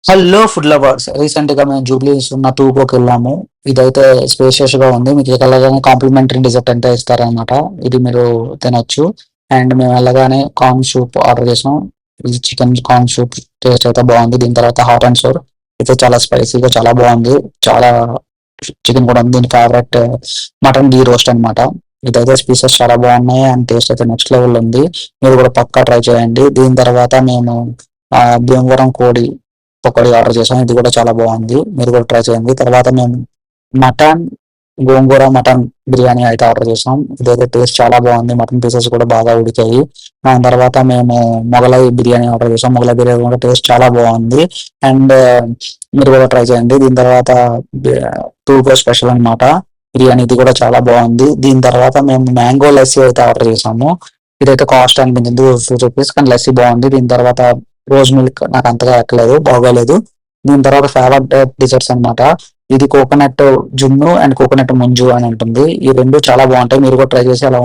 Hello food lovers. Recent గా మేము జూబ్లీస్ ఉన్న టూకోకి వెళ్ళాము. ఇదైతే స్పేషియస్ గా ఉంది. మీకు వెళ్ళగానే కాంప్లిమెంటరీ డిజర్ట్ అంటే ఇస్తారనమాట. ఇది మీరు తినొచ్చు. అండ్ మేము వెళ్ళగానే కార్న్ సూప్ ఆర్డర్ చేసాం. ఇది చికెన్ కార్న్ సూప్ టేస్ట్ అయితే బాగుంది. దీని తర్వాత హాట్ అండ్ సోర్ అయితే చాలా స్పైసీగా చాలా బాగుంది. చాలా చికెన్ కూడా ఉంది. దీని ఫేవరెట్ మటన్ డీ రోస్ట్ అనమాట. ఇదైతే స్పీసెస్ చాలా బాగున్నాయి అండ్ టేస్ట్ అయితే నెక్స్ట్ లెవెల్ ఉంది. మీరు కూడా పక్కా ట్రై చేయండి. దీని తర్వాత మేము భీమవరం కోడి పకోడీ ఆర్డర్ చేసాం. ఇది కూడా చాలా బాగుంది. మీరు కూడా ట్రై చేయండి. తర్వాత మేము మటన్ గోంగూర మటన్ బిర్యానీ అయితే ఆర్డర్ చేసాం. ఇదైతే టేస్ట్ చాలా బాగుంది. మటన్ పీసెస్ కూడా బాగా ఉడికాయి. దాని తర్వాత మేము మొగలై బిర్యానీ ఆర్డర్ చేసాం. మొగలై బిర్యానీ కూడా టేస్ట్ చాలా బాగుంది. అండ్ మీరు కూడా ట్రై చేయండి. దీని తర్వాత టూకో స్పెషల్ అన్నమాట బిర్యానీ. ఇది కూడా చాలా బాగుంది. దీని తర్వాత మేము మ్యాంగో లస్సీ అయితే ఆర్డర్ చేసాము. ఇదైతే కాస్ట్ అనిపించింది ₹2 కానీ లస్సీ బాగుంది. దీని తర్వాత రోజ్ మిల్క్ నాకు అంతగా ఎక్కలేదు, బాగోలేదు. దీని తర్వాత ఫేవరెట్ డిజర్ట్స్ అన్నమాట. ఇది కోకోనట్ జున్ను అండ్ కోకోనట్ ముంజు అని ఉంటుంది. ఈ రెండు చాలా బాగుంటాయి. మీరు కూడా ట్రై చేసి అలా